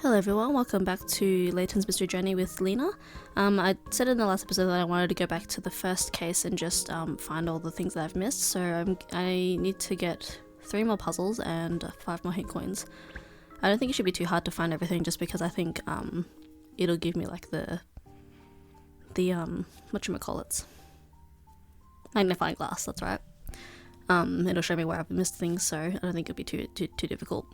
Hello everyone, welcome back to Layton's Mystery Journey with Lena. I said in the last episode that I wanted to go back to the first case and just find all the things that I've missed, so I need to get 3 more puzzles and 5 more hint coins. I don't think it should be too hard to find everything, just because I think it'll give me like the whatchamacallits, magnifying glass, that's right. It'll show me where I've missed things, so I don't think it'll be too difficult.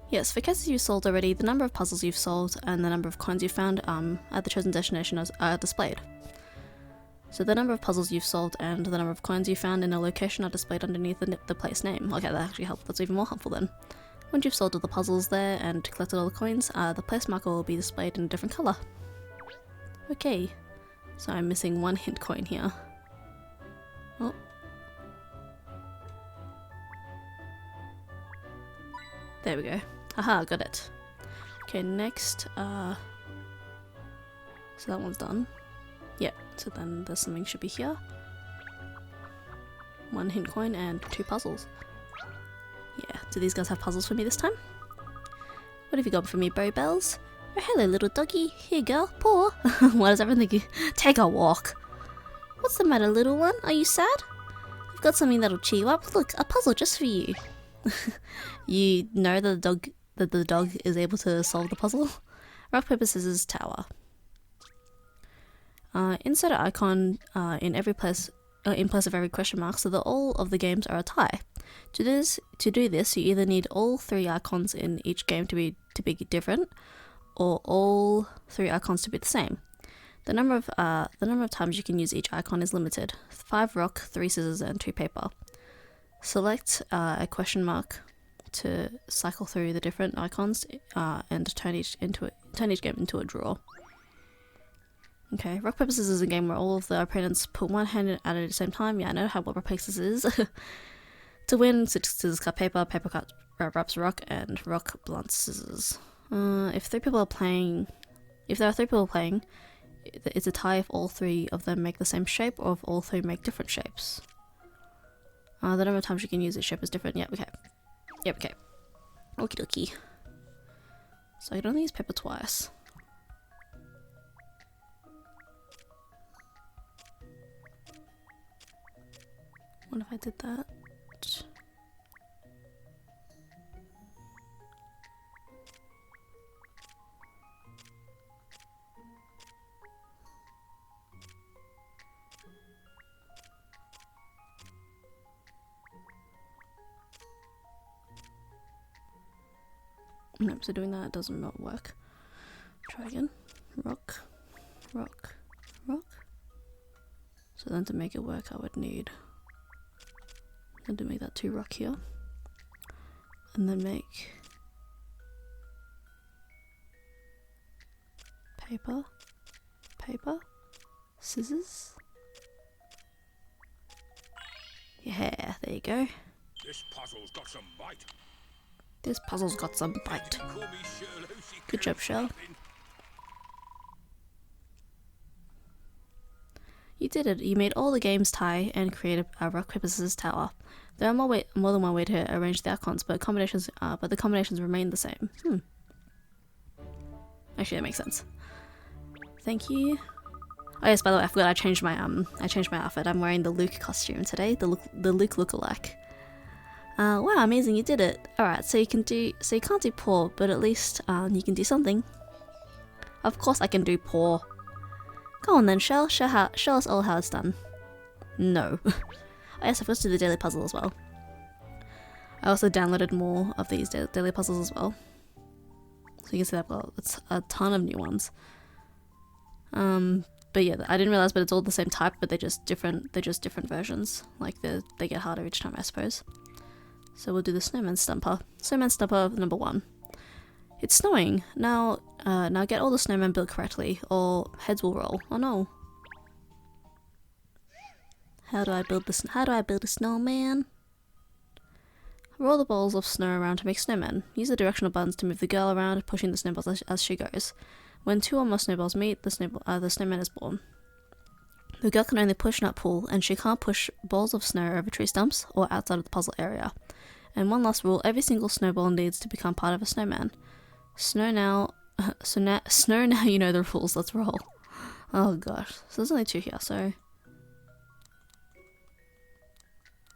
Yes, for cases you've solved already, the number of puzzles you've solved and the number of coins you've found at the chosen destination are displayed. So the number of puzzles you've solved and the number of coins you found in a location are displayed underneath the place name. Okay, that actually helps. That's even more helpful then. Once you've solved all the puzzles there and collected all the coins, the place marker will be displayed in a different colour. Okay, so I'm missing 1 hint coin here. Oh. There we go. Aha, got it. Okay, next, so that one's done. Yep, so then there's something should be here. 1 hint coin and 2 puzzles. Yeah, do these guys have puzzles for me this time? What have you got for me, Berry Bells? Oh, hello, little doggy. Here, girl, paw. Why does everyone think you take a walk? What's the matter, little one? Are you sad? I've got something that'll cheer you up. Look, a puzzle just for you. You know that the dog is able to solve the puzzle. Rock, paper, scissors, tower. Insert an icon in place of every question mark, so that all of the games are a tie. To do this, you either need all 3 icons in each game to be different, or all 3 icons to be the same. The number of times you can use each icon is limited: 5 rock, 3 scissors, and 2 paper. Select a question mark to cycle through the different icons and turn each game into a draw. Okay, rock, paper, scissors is a game where all of the opponents put one hand out at the same time. Yeah, I know how what rock, paper, scissors is. To win, scissors cut paper, paper cut wraps rock, and rock blunts scissors. If there are 3 people playing, it's a tie if all 3 of them make the same shape or if all 3 make different shapes. The number of times you can use this shape is different. Yep, okay. Yep, okay. Okie dokie. So I can only use paper twice. What if I did that? Nope, so doing that does not work. Try again. Rock, rock, rock. So then to make it work, I would need, and to make that 2 rock here, and then make paper, paper, scissors. Yeah, there you go. This puzzle's got some bite. This puzzle's got some bite. Good job, Shell. You did it. You made all the games tie and created a rock, paper, scissors tower. There are more than one way to arrange the icons, but the combinations remain the same. Actually, that makes sense. Thank you. Oh yes, by the way, I forgot I changed my outfit. I'm wearing the Luke costume today. The Luke lookalike. Wow, amazing, you did it. Alright, so you can't do paw, but at least you can do something. Of course I can do paw. Go on then, Shell, show us all how it's done. No. Oh yes, I've got to do the daily puzzle as well. I also downloaded more of these daily puzzles as well. So you can see I've got a ton of new ones. But yeah, I didn't realize, but it's all the same type, but they're just different versions. Like they get harder each time, I suppose. So we'll do the snowman stumper. Snowman stumper number 1. It's snowing. Now get all the snowmen built correctly, or heads will roll. Oh no. How do I build a snowman? Roll the balls of snow around to make snowmen. Use the directional buttons to move the girl around, pushing the snowballs as she goes. When 2 or more snowballs meet, the snowman is born. The girl can only push, not pull, and she can't push balls of snow over tree stumps or outside of the puzzle area. And one last rule, every single snowball needs to become part of a snowman. Snow now, snow now you know the rules, let's roll. Oh gosh, so there's only 2 here, so...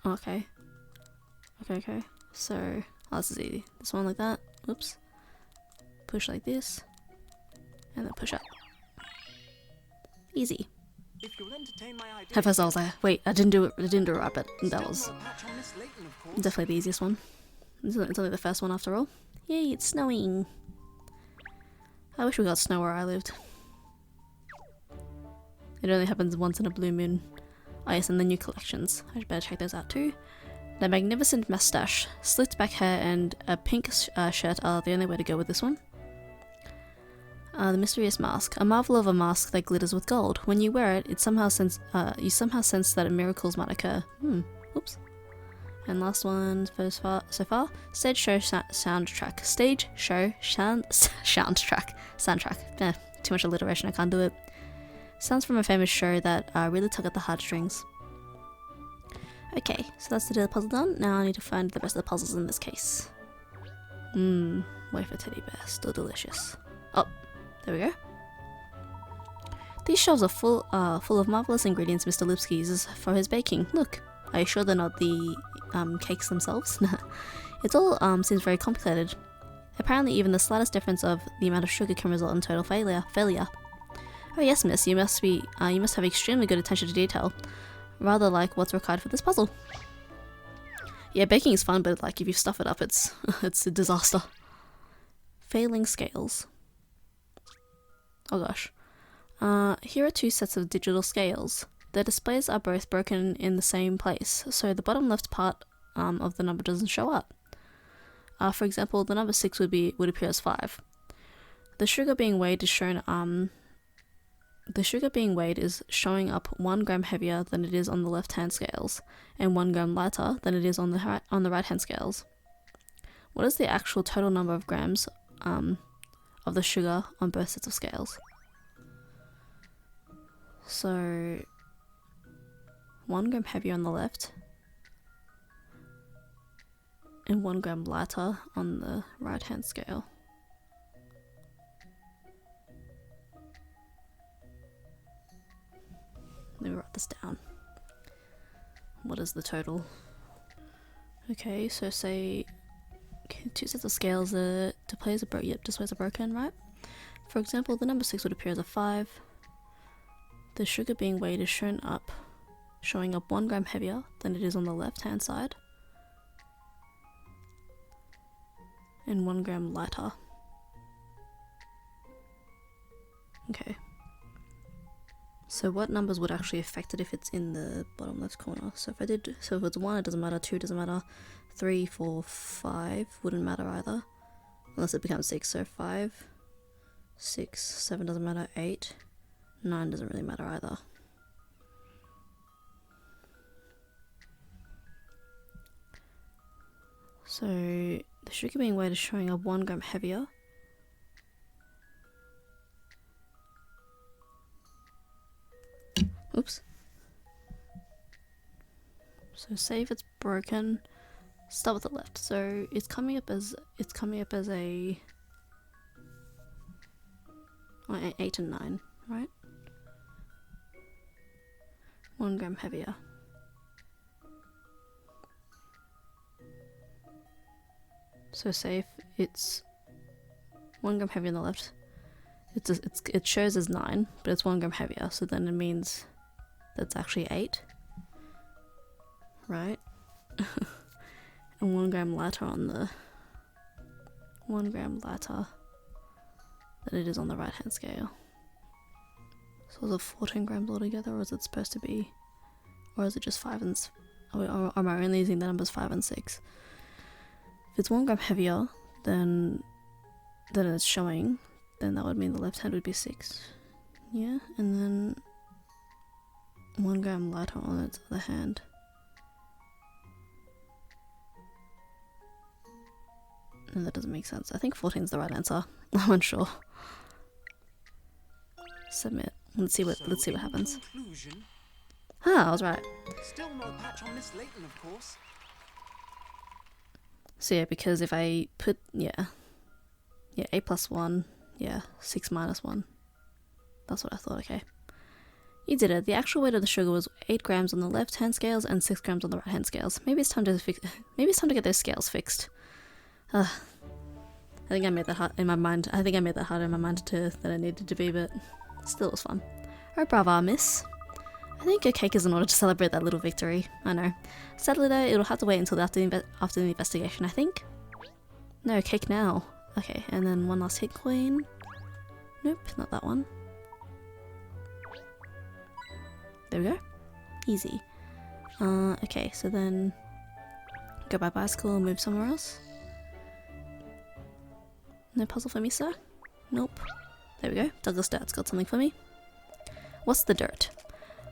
Okay. Okay. So, oh, this is easy. This one like that, oops. Push like this, and then push up. Easy. If you'll entertain my idea, At first I was like, wait, I didn't do it right, but that was still no patch on Miss Layton, of course. definitely the easiest one. It's only the first one after all. Yay, it's snowing. I wish we got snow where I lived. It only happens once in a blue moon. Oh yes, and the new collections. I better check those out too. The magnificent moustache, slicked back hair, and a pink shirt are the only way to go with this one. The mysterious mask, a marvel of a mask that glitters with gold. When you wear it, you somehow sense that miracles might occur. Oops. And last one so far. Stage show soundtrack. Stage show soundtrack. Too much alliteration, I can't do it. Sounds from a famous show that really tug at the heartstrings. Okay, so that's the puzzle done. Now I need to find the rest of the puzzles in this case. Wafer teddy bear, still delicious. Oh, there we go. These shelves are full of marvelous ingredients Mr. Lipsky uses for his baking. Look, are you sure they're not the cakes themselves? It all seems very complicated. Apparently even the slightest difference of the amount of sugar can result in total failure. Oh yes, miss, you must have extremely good attention to detail. Rather like what's required for this puzzle. Yeah, baking is fun, but like if you stuff it up, it's a disaster. Failing scales. Oh gosh. Here are 2 sets of digital scales. Their displays are both broken in the same place, so the bottom left part of the number doesn't show up. For example, the number 6 would appear as 5. The sugar being weighed is showing up 1 gram heavier than it is on the left-hand scales, and 1 gram lighter than it is on the right-hand scales. What is the actual total number of grams of the sugar on both sets of scales? So 1 gram heavier on the left, and 1 gram lighter on the right-hand scale. Let me write this down. What is the total? Okay, so say 2 sets of scales, displays are broken, right? For example, the number 6 would appear as a 5. The sugar being weighed is showing up 1 gram heavier than it is on the left-hand side, and 1 gram lighter. Okay. So what numbers would actually affect it if it's in the bottom left corner? So if it's 1, it doesn't matter, 2 doesn't matter, 3, 4, 5 wouldn't matter either, unless it becomes 6. So 5, 6, 7 doesn't matter, 8, 9 doesn't really matter either. So the sugar being weighed is showing up 1 gram heavier. Oops. So say if it's broken, start with the left. So it's coming up as a 8 and 9, right? 1 gram heavier. So say if it's 1 gram heavier on the left, it shows as 9, but it's 1 gram heavier. So then it means that's actually 8, right? And 1 gram lighter on the 1 gram lighter than it is on the right hand scale. So is it 14 grams altogether, or is it supposed to be, or is it just 5 and or am I only using the numbers 5 and 6? If it's 1 gram heavier than it's showing, then that would mean the left hand would be 6. Yeah, and then 1 gram lighter on its other hand. No, that doesn't make sense. I think 14 is the right answer. I'm unsure. Submit. Let's see what happens. Conclusion, Ah, I was right. still no patch on Miss Layton, of course. So yeah, because if I put, yeah, 8 plus 1, 6 minus 1. That's what I thought, okay. You did it. The actual weight of the sugar was 8 grams on the left-hand scales and 6 grams on the right-hand scales. Maybe it's time to get those scales fixed. I think I made that hard in my mind. I think I made that harder in my mind than I needed to be, but still it was fun. Alright, bravo, miss. I think a cake is in order to celebrate that little victory. I know. Sadly though, it'll have to wait until after the investigation, I think. No, cake now. Okay, and then one last hit coin. Nope, not that one. There we go. Easy. Okay, so then go by bicycle and move somewhere else. No puzzle for me, sir? Nope. There we go. Douglas Dirt's got something for me. What's the dirt?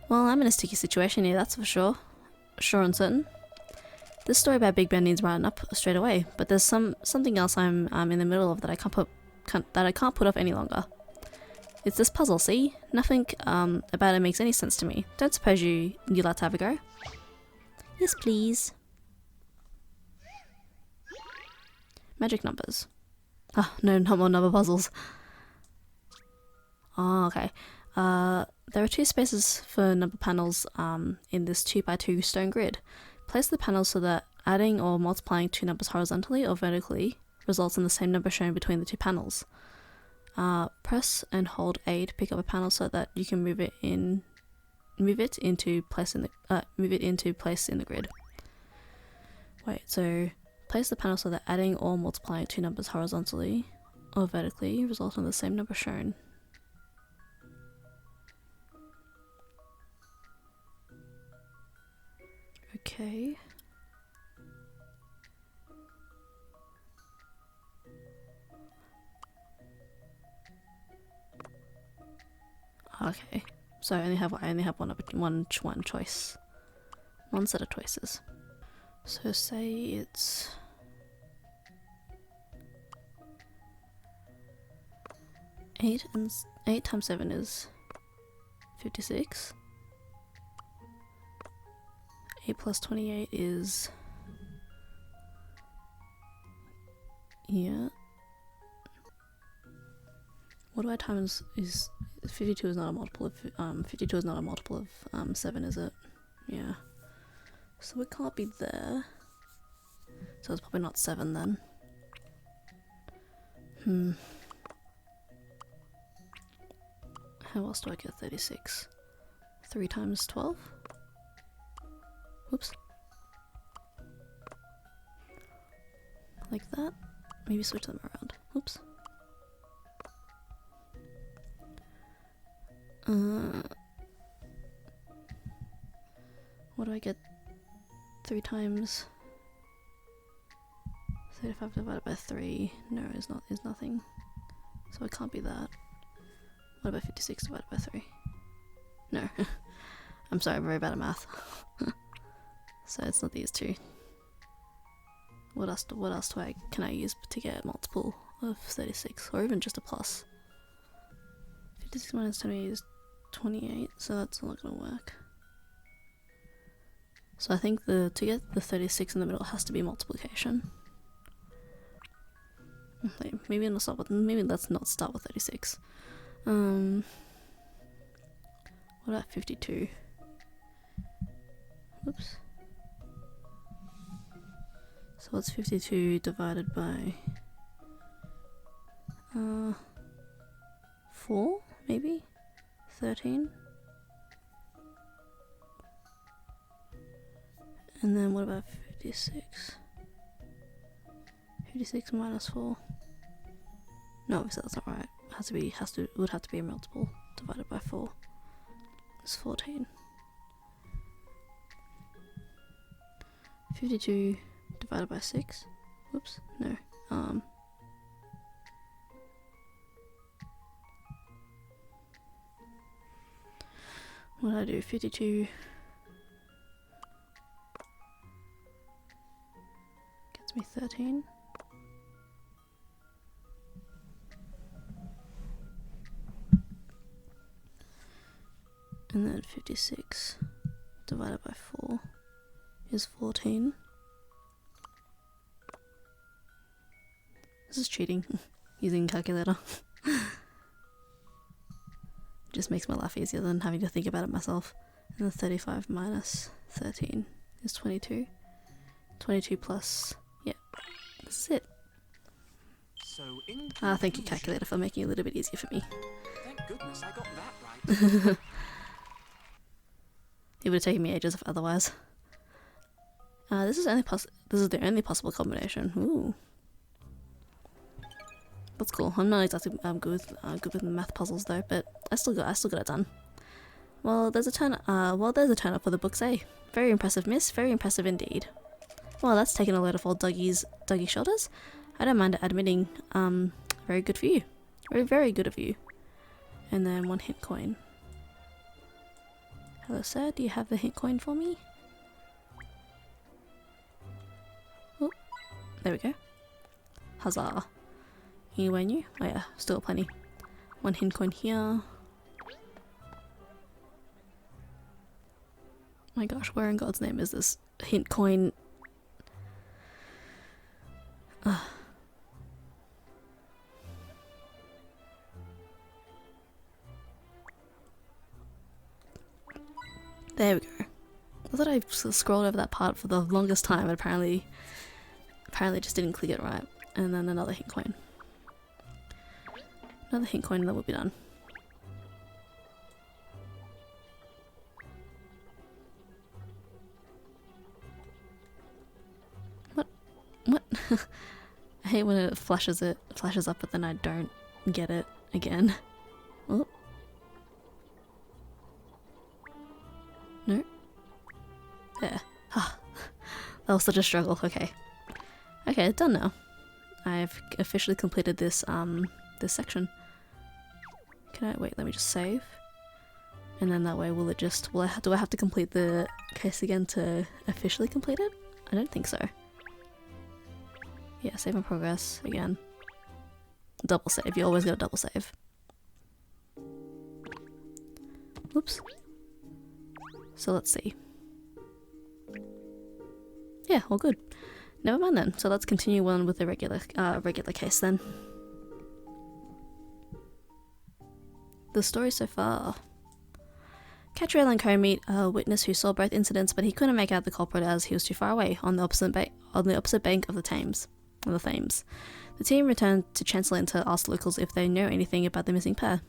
Well, I'm in a sticky situation here, that's for sure. Sure and certain. This story about Big Ben needs writing up straight away, but there's something else I'm in the middle of that I can't put off any longer. It's this puzzle, see? Nothing about it makes any sense to me. Don't suppose you'd like to have a go? Yes, please. Magic numbers. Oh, no, not more number puzzles. Oh, okay. There are 2 spaces for number panels in this 2x2 stone grid. Place the panels so that adding or multiplying 2 numbers horizontally or vertically results in the same number shown between the 2 panels. Press and hold A to pick up a panel so that you can move it into place in the grid. Wait, so place the panel so that adding or multiplying 2 numbers horizontally or vertically result in the same number shown. Okay. Okay. So I only have one choice. One set of choices. So say it's 8 times 7 is 56. 8 plus 28 is, yeah. What do I times is 52 is not a multiple of 52 is not a multiple of 7, is it? Yeah. So it can't be there. So it's probably not 7 then. How else do I get 36? 3 times 12? Whoops. Like that. Maybe switch them around. Whoops. What do I get? 3 times 35 divided by 3. No, is nothing. So it can't be that. What about 56 divided by 3? No. I'm sorry, I'm very bad at math. So it's not these 2. What else can I use to get a multiple of 36, or even just a plus? 56 minus 28 is 28, so that's not gonna work. So I think to get the 36 in the middle has to be multiplication. Maybe let's not start with 36. What about 52? Whoops. So what's 52 divided by 4, maybe? 13? And then what about 56? 56 minus 4. No, obviously that's not right. Would have to be a multiple divided by 4. It's 14. 52 divided by 6. Whoops, no. What did I do? 52 gets me 13. And then 56 divided by 4 is 14. This is cheating. Using a calculator. Just makes my life easier than having to think about it myself. And the 35 minus 13 is 22. 22 plus... yeah, this is it. So in Thank you, calculator, for making it a little bit easier for me. Thank goodness I got that right. It would have taken me ages otherwise. This is the only possible combination. Ooh, that's cool. I'm not exactly good with math puzzles though, but I still got it done. Well, there's a turn up for the book say. Very impressive, miss. Very impressive indeed. Well, that's taken a load of old Dougie's shoulders. I don't mind admitting. Very good for you. Very good of you. And then 1 hint coin. Hello, sir. Do you have the hint coin for me? Oh, there we go. Huzzah. Anywhere new? Oh yeah, still plenty. 1 hint coin here. My gosh, where in God's name is this hint coin? There we go. I thought I scrolled over that part for the longest time, but apparently just didn't click it right. And then another hint coin. Another hint coin and then we'll be done. What? I hate when it flashes up, but then I don't get it again. Oh. No? There. Ah. That was such a struggle. Okay. Okay, done now. I've officially completed this this section. Can I wait, let me just save. And then that way do I have to complete the case again to officially complete it? I don't think so. Yeah, save my progress again. Double save, you always gotta double save. Oops. So let's see. Yeah, all good. Never mind then. So let's continue on with the regular case then. The story so far. Katrielle and Co meet a witness who saw both incidents, but he couldn't make out the culprit as he was too far away on the opposite bank of the Thames. The team returned to Chancellor Lane to ask locals if they know anything about the missing pair.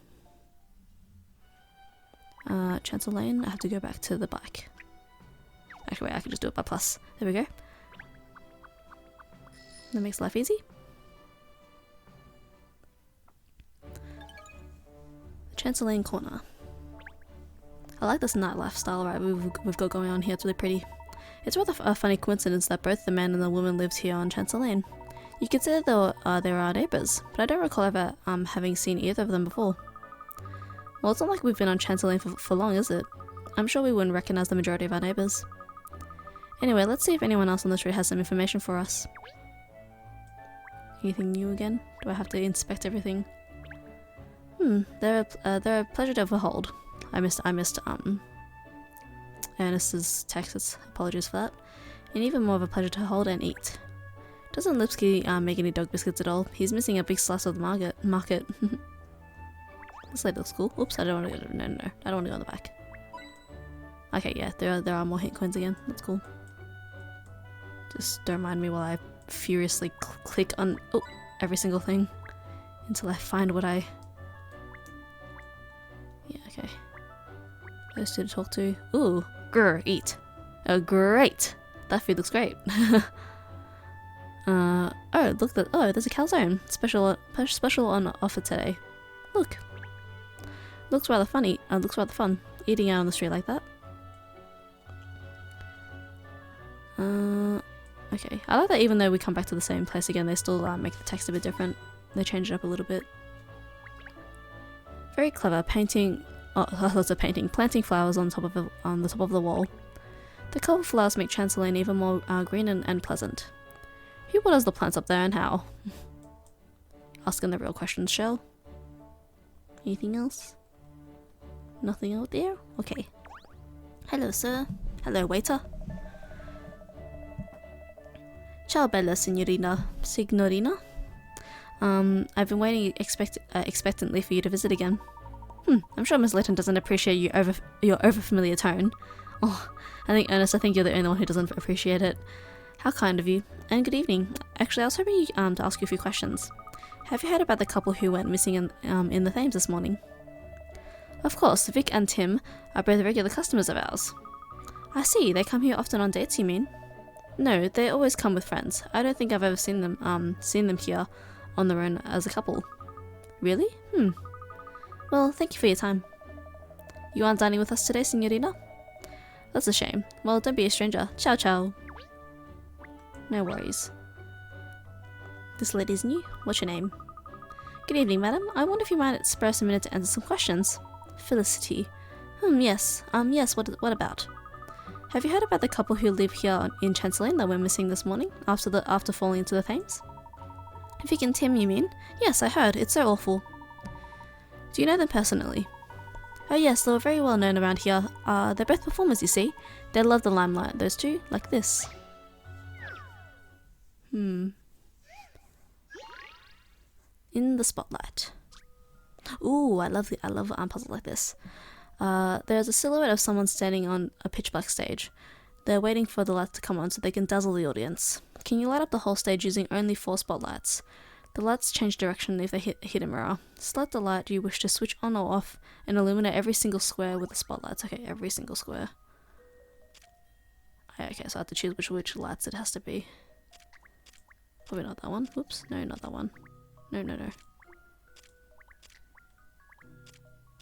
Chancellor Lane, I have to go back to the bike. Actually, wait, I can just do it by plus. There we go. That makes life easy. Chancellor Lane Corner. I like this nightlife style right we've got going on here. It's really pretty. It's rather a funny coincidence that both the man and the woman lived here on Chancellor Lane. You could say they were our neighbours, but I don't recall ever having seen either of them before. Well, it's not like we've been on Chancellor Lane for long, is it? I'm sure we wouldn't recognise the majority of our neighbours. Anyway, let's see if anyone else on the street has some information for us. Anything new again? Do I have to inspect everything? They're a pleasure to behold. I missed Ernest's texts. Apologies for that. And even more of a pleasure to hold and eat. Doesn't Lipsky make any dog biscuits at all? He's missing a big slice of the market. This lady looks cool. Oops, I don't want to go. No. I don't want to go on the back. Okay, yeah, there are more hint coins again. That's cool. Just don't mind me while I furiously click on every single thing until I find what I. Yeah, okay. Those two to talk to. Ooh, eat. Oh, great. That food looks great. Oh, look there's a calzone. Special on offer today. Look. Looks rather funny. Looks rather fun. Eating out on the street like that. Okay. I like that even though we come back to the same place again, they still make the text a bit different. They change it up a little bit. Very clever. Painting. Lots of painting. Planting flowers on the top of the wall. The colourful flowers make Chancellor Lane even more green and pleasant. Who waters the plants up there and how? Asking the real questions, Shell. Anything else? Nothing out there? Okay. Hello, sir. Hello, waiter. Ciao, bella signorina. I've been waiting expectantly for you to visit again. I'm sure Miss Layton doesn't appreciate your over-familiar tone. Oh, Ernest, I think you're the only one who doesn't appreciate it. How kind of you. And good evening. Actually, I was hoping to ask you a few questions. Have you heard about the couple who went missing in the Thames this morning? Of course, Vic and Tim are both regular customers of ours. I see, they come here often on dates, you mean? No, they always come with friends. I don't think I've ever seen them here on their own as a couple. Really? Well, thank you for your time. You aren't dining with us today, Signorina? That's a shame. Well, don't be a stranger. Ciao ciao. No worries. This lady's new. What's your name? Good evening, madam. I wonder if you might spare us a minute to answer some questions. Felicity. Yes. Yes, what about? Have you heard about the couple who live here in Chancellor Lane that went missing this morning after falling into the Thames? Vic and Tim, you mean? Yes, I heard. It's so awful. Do you know them personally? Oh yes, they were very well known around here. They're both performers, you see. They love the limelight, those two, like this. In the spotlight. Ooh, I love puzzles like this. There's a silhouette of someone standing on a pitch black stage. They're waiting for the light to come on so they can dazzle the audience. Can you light up the whole stage using only 4 spotlights? The lights change direction if they hit a mirror. Select the light you wish to switch on or off and illuminate every single square with the spotlights. Okay, every single square. Okay, so I have to choose which lights it has to be. Probably not that one. Oops, no, not that one. No.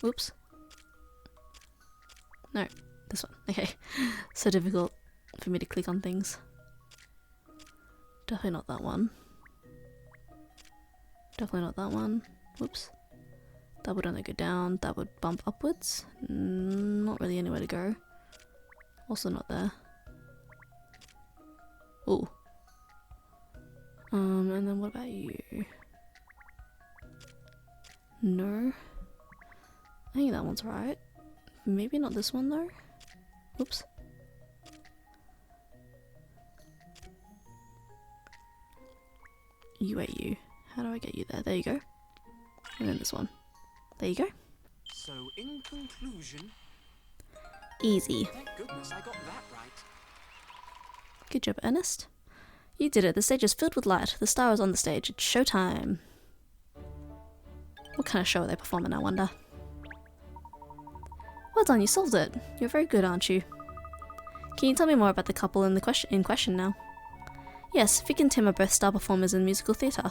Oops. No, this one. Okay, so difficult for me to click on things. Definitely not that one. Definitely not that one. Whoops. That would only go down. That would bump upwards. Not really anywhere to go. Also not there. Ooh. And then what about you? No. I think that one's right. Maybe not this one though. Oops. You. How do I get you there? There you go. And then this one. There you go. So, in conclusion... Easy. Thank goodness I got that right. Good job, Ernest. You did it. The stage is filled with light. The star is on the stage. It's showtime. What kind of show are they performing, I wonder? Well done, you solved it. You're very good, aren't you? Can you tell me more about the couple in question now? Yes, Vic and Tim are both star performers in musical theatre.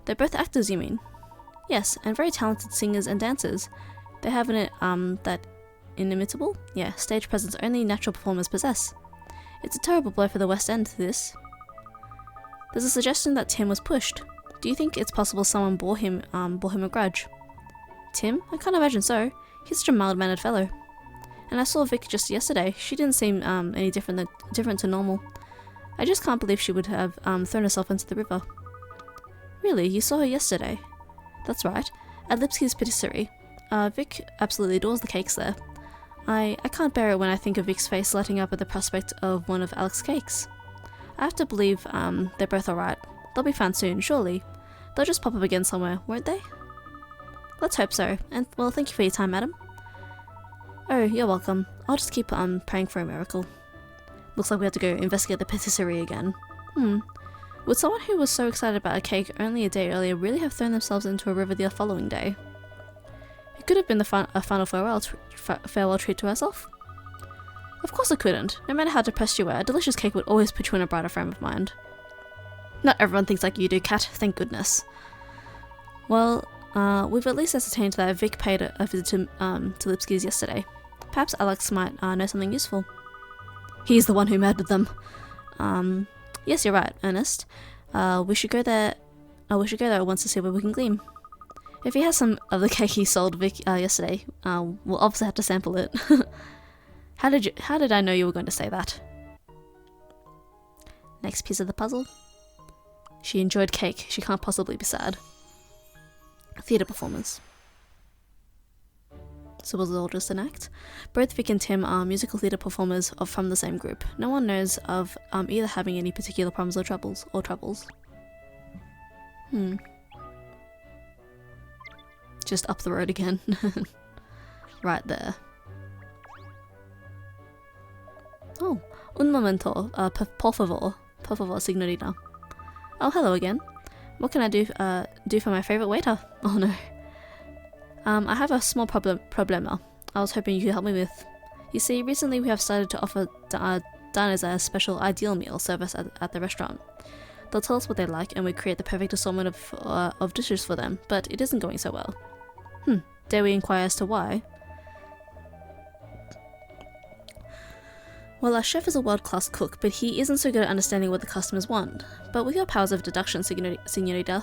They're both actors, you mean? Yes, and very talented singers and dancers. They have that inimitable? Yeah, stage presence only natural performers possess. It's a terrible blow for the West End, this. There's a suggestion that Tim was pushed. Do you think it's possible someone bore him a grudge? Tim? I can't imagine so. He's such a mild-mannered fellow. And I saw Vic just yesterday. She didn't seem any different to normal. I just can't believe she would have thrown herself into the river. Really? You saw her yesterday? That's right. At Lipsky's patisserie. Vic absolutely adores the cakes there. I can't bear it when I think of Vic's face lighting up at the prospect of one of Alex's cakes. I have to believe they're both alright. They'll be found soon, surely. They'll just pop up again somewhere, won't they? Let's hope so. And, well, thank you for your time, madam. Oh, you're welcome. I'll just keep praying for a miracle. Looks like we have to go investigate the patisserie again. Would someone who was so excited about a cake only a day earlier really have thrown themselves into a river the following day? It could have been a final farewell treat to herself. Of course it couldn't. No matter how depressed you were, a delicious cake would always put you in a brighter frame of mind. Not everyone thinks like you do, Kat, thank goodness. Well, we've at least ascertained that Vic paid a visit to Lipsky's yesterday. Perhaps Alex might know something useful. He's the one who murdered them. Yes, you're right, Ernest. We should go there at once to see where we can glean. If he has some of the cake he sold Vic yesterday, we'll obviously have to sample it. How did I know you were going to say that? Next piece of the puzzle. She enjoyed cake. She can't possibly be sad. Theatre performers. So was it all just an act? Both Vic and Tim are musical theatre performers from the same group. No one knows of either having any particular problems or troubles. Just up the road again. Right there. Oh, un momento, por favor, signorina. Oh, hello again. What can I do for my favorite waiter? Oh no. I have a small problema. I was hoping you could help me with. You see, recently we have started to offer diners a special ideal meal service at the restaurant. They'll tell us what they like, and we create the perfect assortment of dishes for them, but it isn't going so well. Dare we inquire as to why? Well, our chef is a world-class cook, but he isn't so good at understanding what the customers want. But with your powers of deduction, signorina,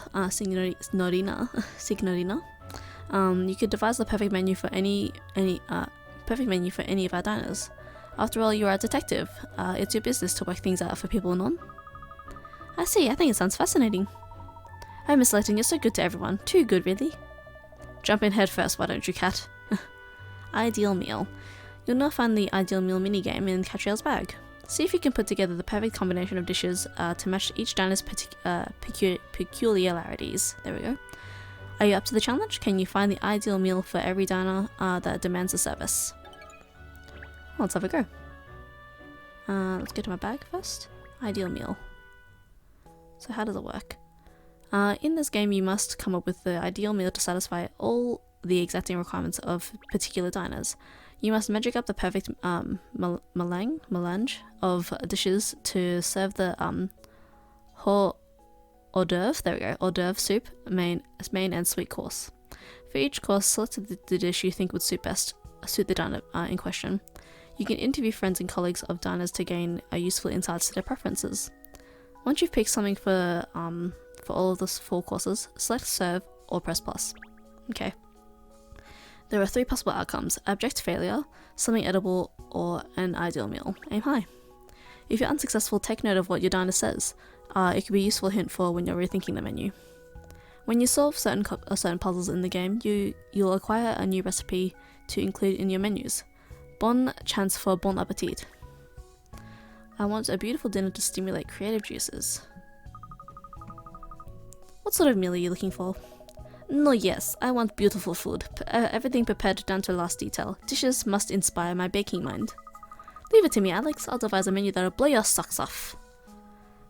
you could devise the perfect menu for any of our diners. After all, you are a detective. It's your business to work things out for people and on. I see. I think it sounds fascinating. Oh, Miss Layton, you're so good to everyone. Too good, really. Jump in head first, why don't you, Cat? Ideal meal. You'll now find the ideal meal minigame in Katrielle's bag. See if you can put together the perfect combination of dishes to match each diner's peculiarities. There we go. Are you up to the challenge? Can you find the ideal meal for every diner that demands a service? Well, let's have a go. Let's get to my bag first. Ideal meal. So how does it work? In this game, you must come up with the ideal meal to satisfy all the exacting requirements of particular diners. You must magic up the perfect melange of dishes to serve the hors d'oeuvre. There we go. Hors d'oeuvre soup, main and sweet course. For each course, select the dish you think would suit the diner in question. You can interview friends and colleagues of diners to gain useful insights to their preferences. Once you've picked something for all of the 4 courses, select serve or press plus. Okay. There are 3 possible outcomes: abject failure, something edible, or an ideal meal. Aim high. If you're unsuccessful, take note of what your diner says. It could be a useful hint for when you're rethinking the menu. When you solve certain puzzles in the game, you'll acquire a new recipe to include in your menus. Bon chance for bon appetit. I want a beautiful dinner to stimulate creative juices. What sort of meal are you looking for? No, yes, I want beautiful food. Everything prepared down to last detail. Dishes must inspire my baking mind. Leave it to me, Alex. I'll devise a menu that'll blow your socks off.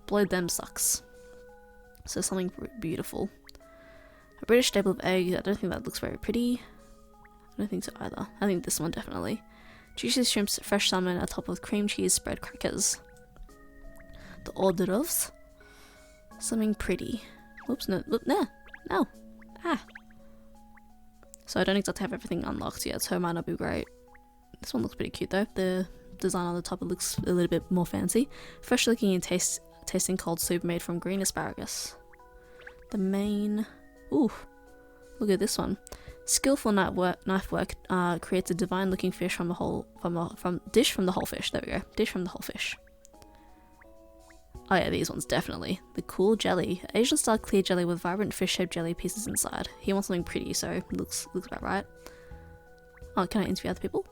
Blow them socks. So something beautiful. A British staple of egg. I don't think that looks very pretty. I don't think so either. I think this one definitely. Juicy shrimps, fresh salmon atop of cream cheese spread crackers. The hors d'oeuvres. Something pretty. Oops, no. No. Ah. So I don't exactly have everything unlocked yet, so it might not be great. This one looks pretty cute though. The design on the top, it looks a little bit more fancy. Fresh looking and tasting cold soup made from green asparagus. The main... Ooh. Look at this one. Skillful knife work creates a divine looking fish from the whole dish from the whole fish. There we go. Dish from the whole fish. Oh yeah, these ones definitely. The cool jelly. Asian style clear jelly with vibrant fish shaped jelly pieces inside. He wants something pretty, so looks about right. Oh, can I interview other people?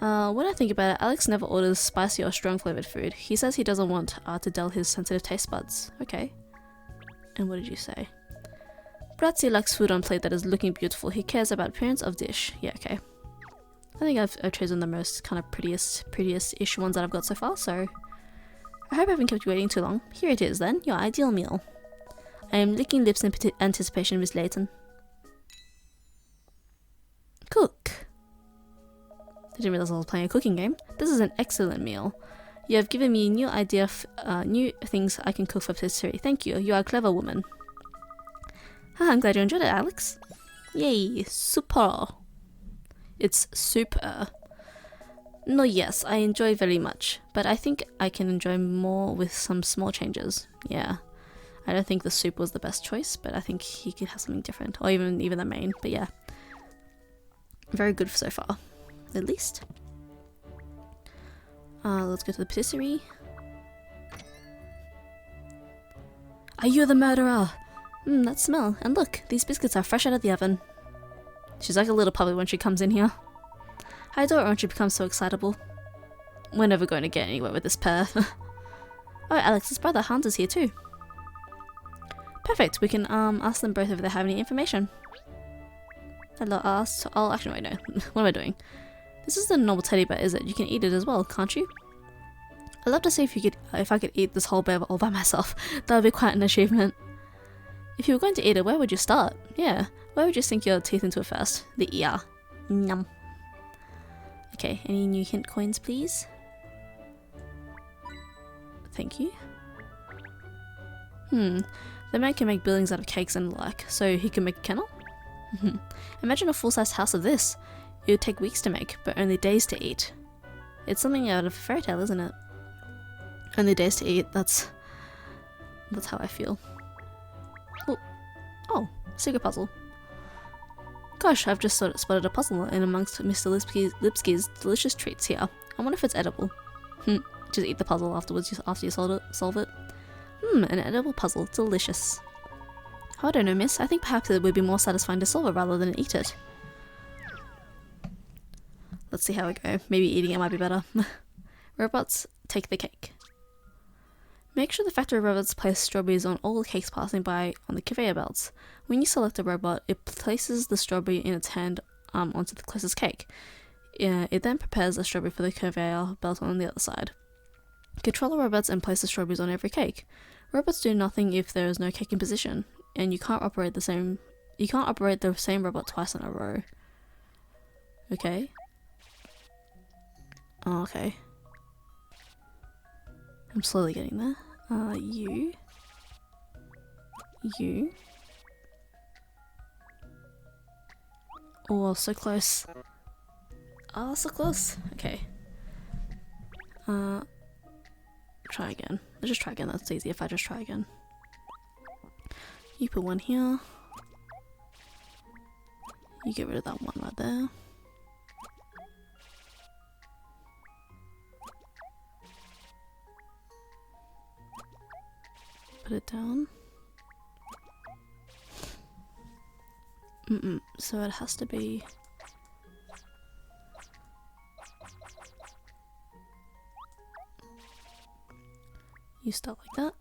When I think about it, Alex never orders spicy or strong flavored food. He says he doesn't want to dull his sensitive taste buds. Okay. And what did you say? Bratzi likes food on plate that is looking beautiful. He cares about appearance of dish. Yeah, okay. I think I've chosen the most kind of prettiest-ish ones that I've got so far, so... I hope I haven't kept you waiting too long. Here it is then, your ideal meal. I am licking lips in anticipation, Miss Layton. Cook. I didn't realize I was playing a cooking game. This is an excellent meal. You have given me a new idea of new things I can cook for patisserie. Thank you. You are a clever woman. I'm glad you enjoyed it, Alex. Yay, super. It's super. No, yes, I enjoy very much, but I think I can enjoy more with some small changes. Yeah. I don't think the soup was the best choice, but I think he could have something different, or even the main, but yeah. Very good so far, at least. Let's go to the patisserie. Are you the murderer? That smell. And look, these biscuits are fresh out of the oven. She's like a little puppy when she comes in here. Hi, Dora, won't you become so excitable? We're never going to get anywhere with this pair. Oh, Alex's brother, Hans, is here too. Perfect. We can ask them both if they have any information. Hello, I'll actually wait, no. What am I doing? This is the normal teddy bear, is it? You can eat it as well, can't you? I'd love to see if I could eat this whole bear all by myself. That would be quite an achievement. If you were going to eat it, where would you start? Yeah, where would you sink your teeth into it first? The ear. Yum. Okay, any new hint coins, please? Thank you. The man can make buildings out of cakes and the like, so he can make a kennel? Imagine a full-size house of this. It would take weeks to make, but only days to eat. It's something out of a fairy tale, isn't it? Only days to eat, that's how I feel. Oh, secret puzzle. Gosh, I've just spotted a puzzle in amongst Mr. Lipsky's delicious treats here. I wonder if it's edible. Just eat the puzzle afterwards, after you solve it. An edible puzzle. Delicious. Oh, I don't know, miss. I think perhaps it would be more satisfying to solve it rather than eat it. Let's see how we go. Maybe eating it might be better. Robots, take the cake. Make sure the factory robots place strawberries on all the cakes passing by on the conveyor belts. When you select a robot, it places the strawberry in its hand onto the closest cake. It then prepares a strawberry for the conveyor belt on the other side. Control the robots and place the strawberries on every cake. Robots do nothing if there is no cake in position, and you can't operate the same robot twice in a row. Okay. Oh, okay. I'm slowly getting there. You. Oh, so close. Oh, so close. Okay. Try again. Let's just try again. That's easy if I just try again. You put one here. You get rid of that one right there. Put it down. So it has to be... You start like that.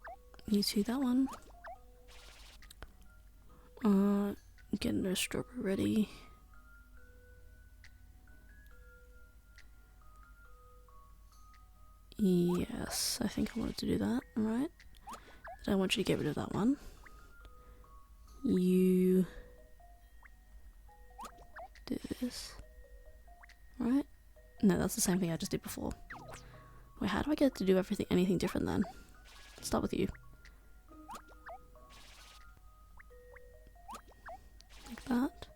You two that one. Getting the strawberry ready. Yes, I think I wanted to do that, right? Then I want you to get rid of that one. You do this, right? No, that's the same thing I just did before. Wait, how do I get to do anything different then? Let's start with you. Like that.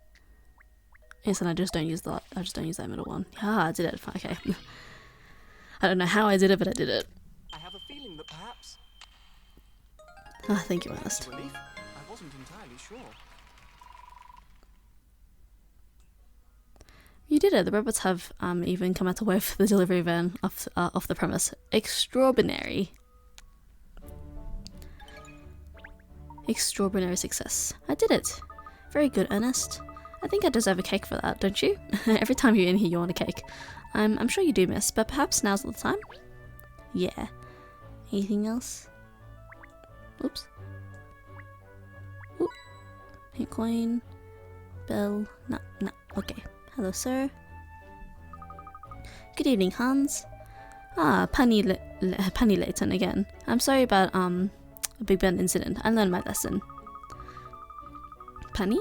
Yes, and I just don't use that. I just don't use that middle one. Ah, I did it. Okay. I don't know how I did it, but I did it. I have a feeling that perhaps... Ah, thank you, AEST. Relief? I wasn't entirely sure. You did it. The robots have even come out to wave the delivery van off the premise. Extraordinary. Extraordinary success. I did it. Very good, Ernest. I think I deserve a cake for that, don't you? Every time you're in here, you want a cake. I'm sure you do, miss, but perhaps now's the time? Yeah. Anything else? Oops. Oop. Pink coin. Bell. No. Okay. Hello, sir. Good evening, Hans. Ah, Penny Layton again. I'm sorry about a Big Ben incident. I learned my lesson. Penny?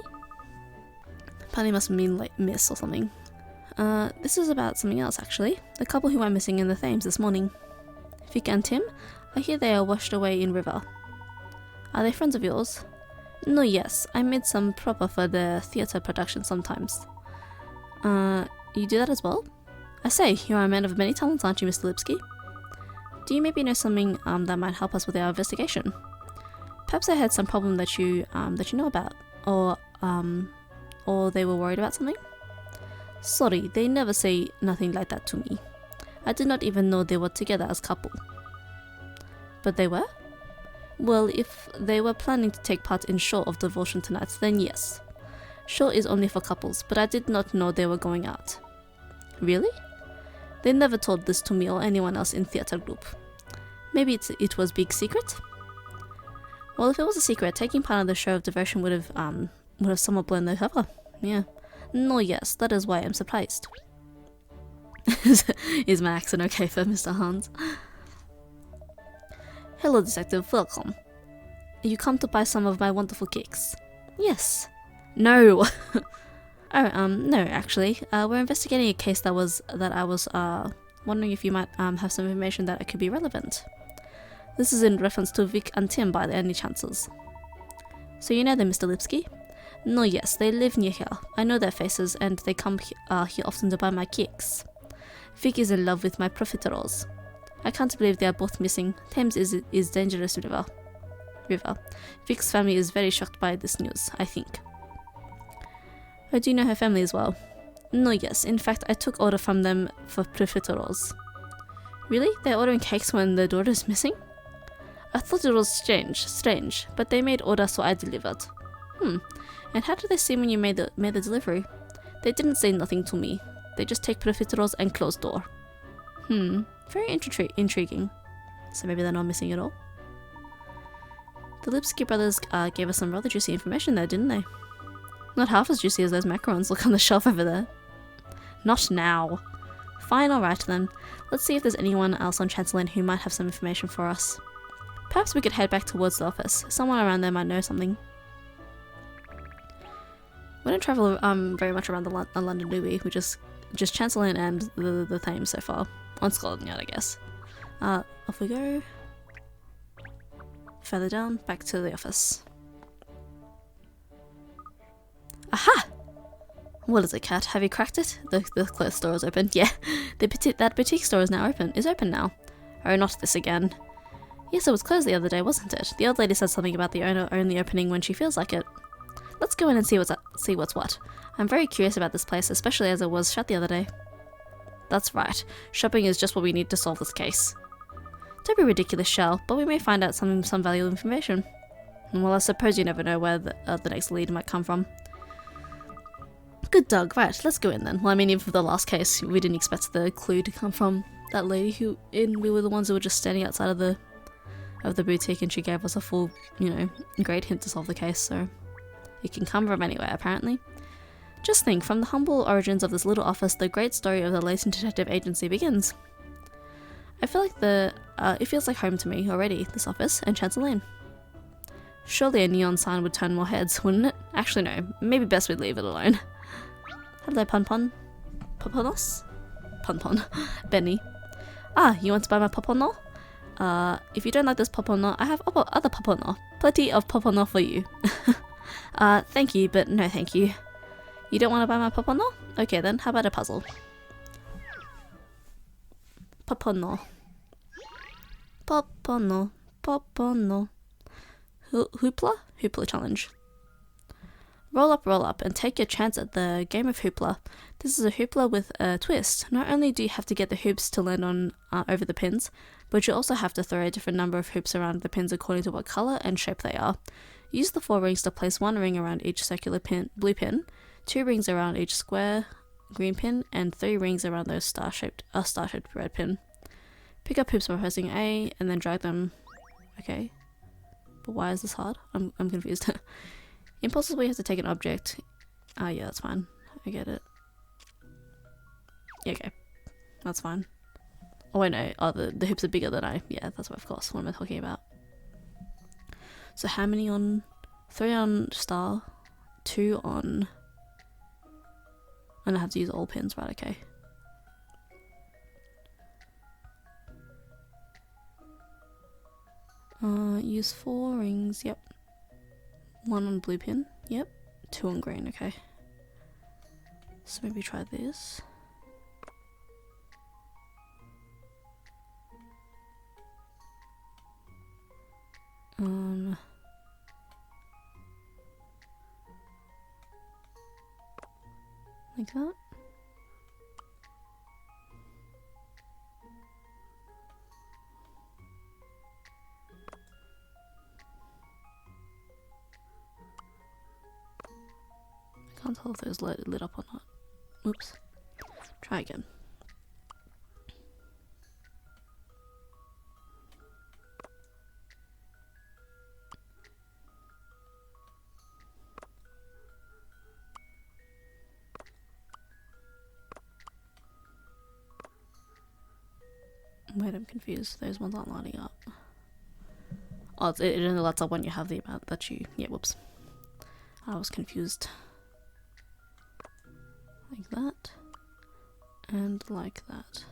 Penny must mean like miss or something. This is about something else actually. The couple who went missing in the Thames this morning. Vic and Tim? I hear they are washed away in river. Are they friends of yours? No, yes. I made some proper for the theatre production sometimes. You do that as well? I say, you are a man of many talents, aren't you, Mr. Lipsky? Do you maybe know something that might help us with our investigation? Perhaps I had some problem that you know about, or they were worried about something? Sorry, they never say nothing like that to me. I did not even know they were together as couple. But they were? Well, if they were planning to take part in show of devotion tonight, then yes. Show is only for couples, but I did not know they were going out. Really? They never told this to me or anyone else in theatre group. Maybe it was big secret? Well, if it was a secret, taking part in the show of devotion would have somewhat blown the cover. Yeah. No, yes, that is why I'm surprised. Is my accent okay for Mr. Hans? Hello, Detective. Welcome. You come to buy some of my wonderful cakes? Yes. No. No, actually. We're investigating a case that I was wondering if you might have some information that could be relevant. This is in reference to Vic and Tim by any chances. So you know them, Mr. Lipsky? No, yes, they live near here. I know their faces, and they come here often to buy my cakes. Vic is in love with my profiteroles. I can't believe they are both missing. Thames is dangerous river. Vic's family is very shocked by this news, I think. Oh, do you know her family as well? No, yes. In fact, I took order from them for profiteroles. Really? They're ordering cakes when their daughter is missing? I thought it was strange, but they made order, so I delivered. And how did they seem when you made the delivery? They didn't say nothing to me. They just take profiteroles and close door. Very intriguing. So maybe they're not missing at all? The Lipsky brothers gave us some rather juicy information there, didn't they? Not half as juicy as those macarons look on the shelf over there. Not now. Fine, alright then. Let's see if there's anyone else on Chancellor who might have some information for us. Perhaps we could head back towards the office. Someone around there might know something. We don't travel very much around the London, do we? We just Chancellor and the Thames so far. On Scotland Yard, I guess. Off we go. Further down, back to the office. Aha! What is it, Kat? Have you cracked it? The clothes store is open. Yeah, that boutique store is now open. Is open now. Oh, not this again. Yes, it was closed the other day, wasn't it? The old lady said something about the owner only opening when she feels like it. Let's go in and see what's what. I'm very curious about this place, especially as it was shut the other day. That's right. Shopping is just what we need to solve this case. Don't be ridiculous, Shell, but we may find out some valuable information. Well, I suppose you never know where the next lead might come from. Good dog. Right, let's go in then. Well, I mean, even for the last case, we didn't expect the clue to come from that lady we were the ones who were just standing outside of the boutique, and she gave us a full, great hint to solve the case, so it can come from anywhere, apparently. Just think, from the humble origins of this little office, the great story of the Layton Detective Agency begins. I feel like it feels like home to me already, this office, and Chancellor Lane. Surely a neon sign would turn more heads, wouldn't it? Actually, no. Maybe best we'd leave it alone. Hello, Pon-Pon. Poponos? Pon-Pon. Benny. Ah, you want to buy my Popono? If you don't like this Popono, I have other Popono. Plenty of Popono for you. Thank you, but no thank you. You don't want to buy my Popono? Okay then, how about a puzzle? Popono. Popono. Popono. Hoopla? Hoopla challenge. Roll up, and take your chance at the game of Hoopla. This is a Hoopla with a twist. Not only do you have to get the hoops to land on over the pins, but you also have to throw a different number of hoops around the pins according to what colour and shape they are. Use the 4 rings to place 1 ring around each circular blue pin, 2 rings around each square green pin, and 3 rings around those star-shaped red pin. Pick up hoops by pressing A, and then drag them. Okay. But why is this hard? I'm confused. Impulses where you have to take an object. Yeah, that's fine. I get it. Yeah, okay. That's fine. Oh, wait, no. Oh, the hoops are bigger than yeah, that's what, of course. What am I talking about? So how many on... 3 on star, 2 on... And I have to use all pins, right, okay. Use 4 rings, yep. 1 on blue pin, yep. 2 on green, okay. So maybe try this. Like that. I can't tell if those lit up or not. Oops. Try again. Wait, I'm confused. Those ones aren't lining up. Oh, it only lights up when you have the amount that you... Yeah, whoops. I was confused. Like that. And like that.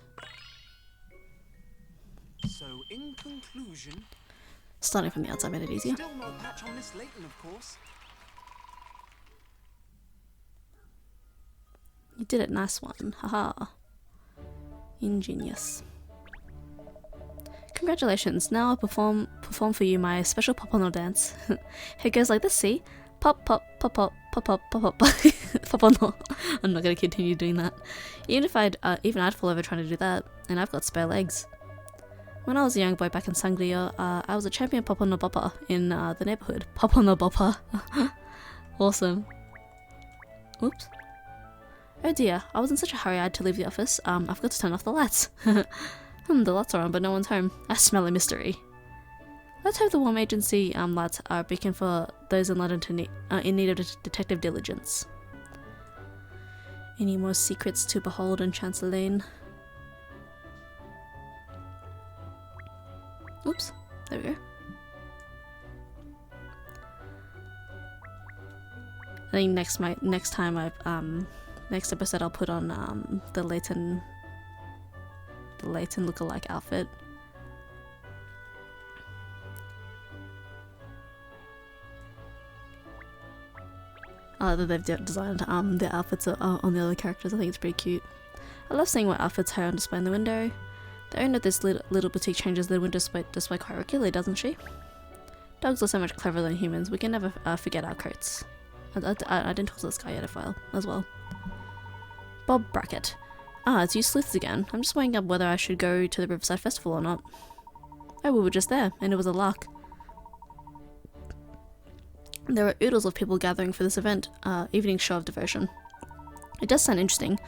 So, in conclusion... Starting from the outside made it easier. Still no patch on Miss Layton, of course. You did it, nice one. Haha. Ingenious. Congratulations, now I'll perform for you my special pop-on dance. It goes like this, see? Pop, pop, pop, pop, pop, pop, pop, pop. Pop-on. I'm not gonna continue doing that. Even I'd fall over trying to do that, and I've got spare legs. When I was a young boy back in Sanglia, I was a champion pop-on the bopper in the neighborhood. Pop-on the bopper. Awesome. Oops. Oh dear, I was in such a hurry I had to leave the office. I forgot to turn off the lights. The lights are on, but no one's home. I smell a mystery. Let's hope the warm agency lights are a beacon for those in London in need of detective diligence. Any more secrets to behold in Chancellor Lane? Oops, there we go. I think next episode I'll put on the Layton lookalike outfit. That they've designed the outfits on the other characters. I think it's pretty cute. I love seeing what outfits her on display in the window. The owner of this little boutique changes the window display quite regularly, doesn't she? Dogs are so much cleverer than humans. We can never forget our coats. I didn't talk to this guy yet as well. Bob Brackett. Ah, it's you sleuths again. I'm just weighing up whether I should go to the Riverside Festival or not. Oh, we were just there, and it was a lark. There were oodles of people gathering for this event, evening show of devotion. It does sound interesting,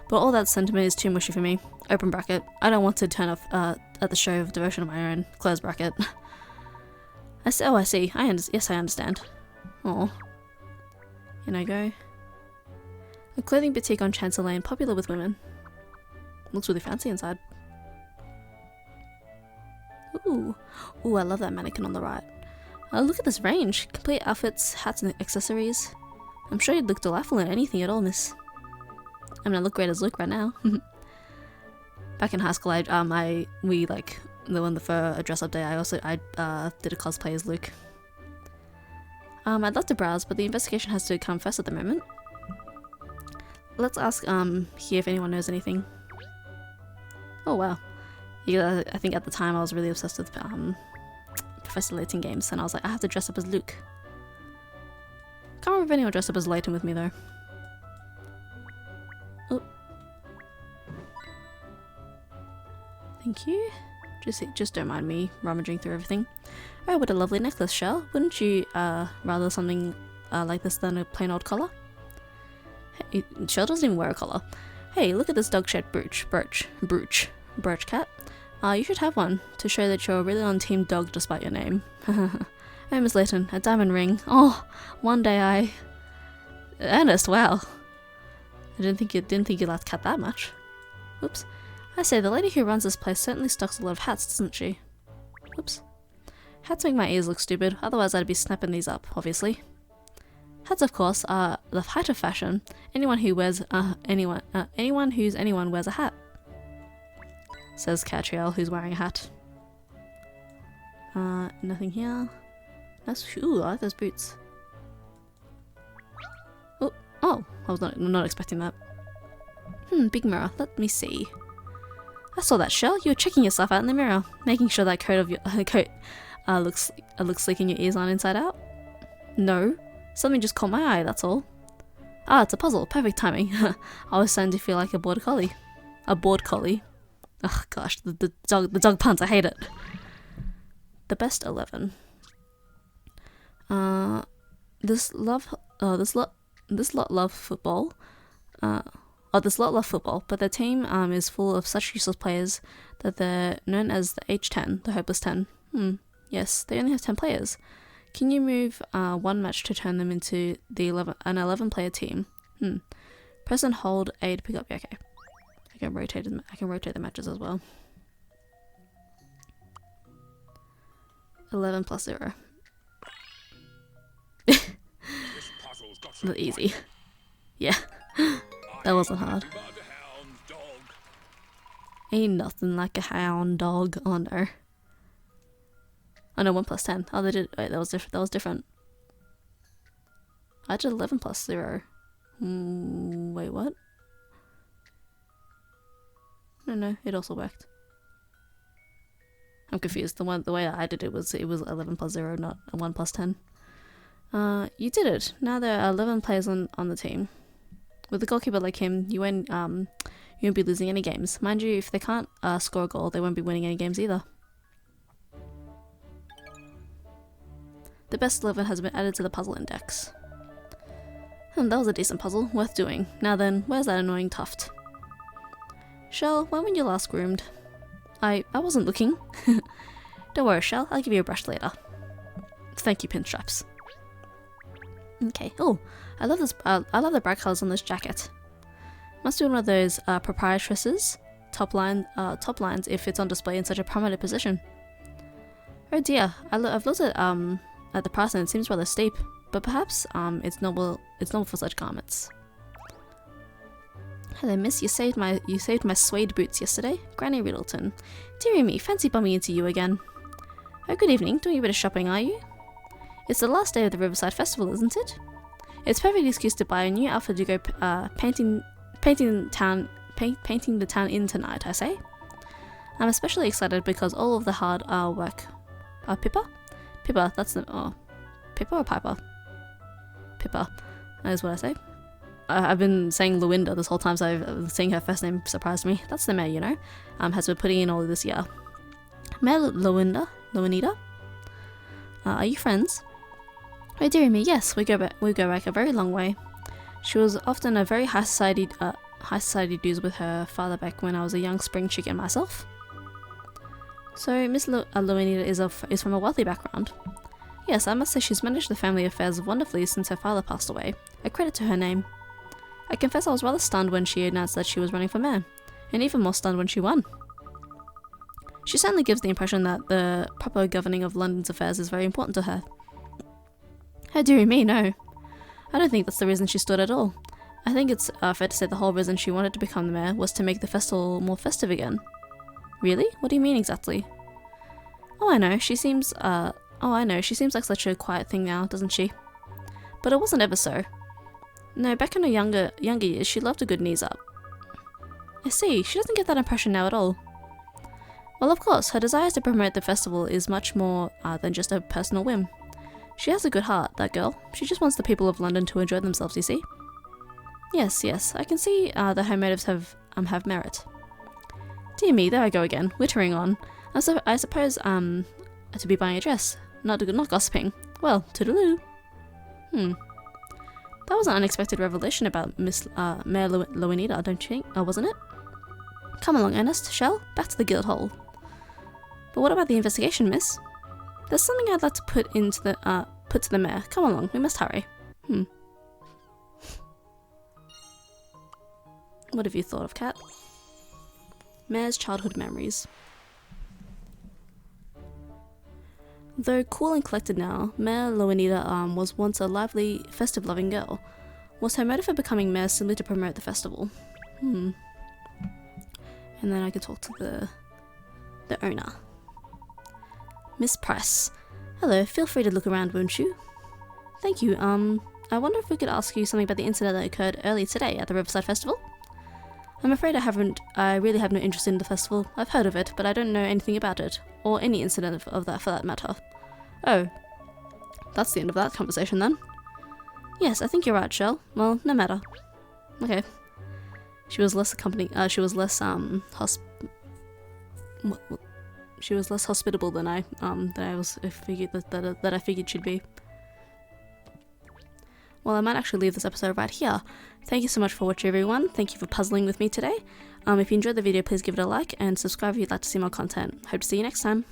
but all that sentiment is too mushy for me. Open bracket. I don't want to turn off at the show of devotion on my own. Close bracket. I see. Yes, I understand. Oh. In I go. A clothing boutique on Chancellor Lane, popular with women. Looks really fancy inside. Ooh, I love that mannequin on the right. Look at this range. Complete outfits, hats and accessories. I'm sure you'd look delightful in anything at all, miss. I mean, I look great as Luke right now. Back in high school, for a dress-up day, I did a cosplay as Luke. I'd love to browse, but the investigation has to come first at the moment. Let's ask here if anyone knows anything. Oh wow. Yeah, I think at the time I was really obsessed with Professor Layton games, and I was like, I have to dress up as Luke. Can't remember if anyone dressed up as Layton with me though. Oh. Thank you. Just don't mind me rummaging through everything. Oh, what a lovely necklace, Shell. Wouldn't you rather something like this than a plain old collar? Hey, Shell doesn't even wear a collar. Hey, look at this dog-shaped brooch cat. You should have one to show that you're really on Team Dog despite your name. Oh, Miss Layton, a diamond ring. Oh, one day Ernest, wow. I didn't think you liked cat that much. Oops. I say, the lady who runs this place certainly stocks a lot of hats, doesn't she? Oops. Hats make my ears look stupid, otherwise I'd be snapping these up, obviously. Hats, of course, are the height of fashion. Anyone who's wears a hat. Says Katrielle, who's wearing a hat. Nothing here. Nice. Ooh, I like those boots. Oh, I was not expecting that. Big mirror. Let me see. I saw that, Shell. You were checking yourself out in the mirror, making sure that coat looks sleek and your ears aren't inside out. No, something just caught my eye. That's all. Ah, it's a puzzle. Perfect timing. I was starting to feel like a bored collie. A bored collie. Oh gosh, the dog puns. I hate it. The best 11. This lot love football. This lot love football, but their team is full of such useless players that they're known as the H10, the Hopeless 10. Yes, they only have 10 players. Can you move one match to turn them into an 11-player team? Press and hold A to pick up. Yeah, okay. I can rotate the matches as well. 11 plus 0. This puzzle's got some Not easy. bite. Yeah. That wasn't hard. Bloodhound dog. Ain't nothing like a hound dog. Oh no. Oh no, 1 plus 10. Oh, they did. Wait, that was different. That was different. I did 11 plus 0. Wait, what? No, it also worked. I'm confused. The way I did it was 11 plus 0, not 1 plus 10. You did it. Now there are 11 players on the team. With a goalkeeper like him, you won't be losing any games. Mind you, if they can't score a goal, they won't be winning any games either. The best 11 has been added to the puzzle index. That was a decent puzzle, worth doing. Now then, where's that annoying tuft? Shell, when were you last groomed? I wasn't looking. Don't worry, Shell, I'll give you a brush later. Thank you, Pinstraps. Okay. Oh, I love this. I love the bright colors on this jacket. Must be one of those proprietresses top lines if it's on display in such a prominent position. Oh dear, I've looked at the price and it seems rather steep, but perhaps it's normal for such garments. Hello, miss. You saved my suede boots yesterday, Granny Riddleton. Dearie me, fancy bumming into you again. Oh, good evening. Doing a bit of shopping, are you? It's the last day of the Riverside Festival, isn't it? It's a perfect excuse to buy a new outfit to go painting the town in tonight, I say. I'm especially excited because all of the hard work. Pippa? Pippa, that's the. Oh. Pippa or Piper? Pippa. That is what I say. I've been saying Luinda this whole time, so seeing her first name surprised me. That's the mayor, you know, has been putting in all of this year. Mayor Luinda? Are you friends? Oh dearie me, yes, we go back a very long way. She was often a very high society dude with her father back when I was a young spring chicken myself. So Miss Luinda is from a wealthy background. Yes, I must say she's managed the family affairs wonderfully since her father passed away. A credit to her name. I confess I was rather stunned when she announced that she was running for mayor, and even more stunned when she won. She certainly gives the impression that the proper governing of London's affairs is very important to her. Oh dearie me, no. I don't think that's the reason she stood at all. I think it's fair to say the whole reason she wanted to become the mayor was to make the festival more festive again. Really? What do you mean exactly? Oh, I know. She seems like such a quiet thing now, doesn't she? But it wasn't ever so. No, back in her younger years, she loved a good knees up. I see. She doesn't get that impression now at all. Well, of course, her desire to promote the festival is much more than just a personal whim. She has a good heart, that girl. She just wants the people of London to enjoy themselves, you see. Yes, I can see that her motives have merit. Dear me, there I go again, wittering on. I suppose, to be buying a dress, not gossiping. Well, toodaloo. That was an unexpected revelation about Miss Mayor Luinda, don't you think? Oh, wasn't it? Come along, Ernest, Shell, back to the Guildhall. But what about the investigation, miss? There's something I'd like to put to the mayor. Come along, we must hurry. What have you thought of, Kat? Mayor's childhood memories. Though cool and collected now, Mayor Luinda was once a lively, festive-loving girl. Was her motive for becoming mayor simply to promote the festival? And then I could talk to the owner. Miss Price. Hello, feel free to look around, won't you? Thank you. I wonder if we could ask you something about the incident that occurred earlier today at the Riverside Festival? I'm afraid I really have no interest in the festival. I've heard of it, but I don't know anything about it, or any incident of that for that matter. Oh. That's the end of that conversation then. Yes, I think you're right, Shell. Well, no matter. Okay. She was less hospitable than I figured she'd be. Well, I might actually leave this episode right here. Thank you so much for watching, everyone. Thank you for puzzling with me today. If you enjoyed the video, please give it a like and subscribe if you'd like to see more content. Hope to see you next time.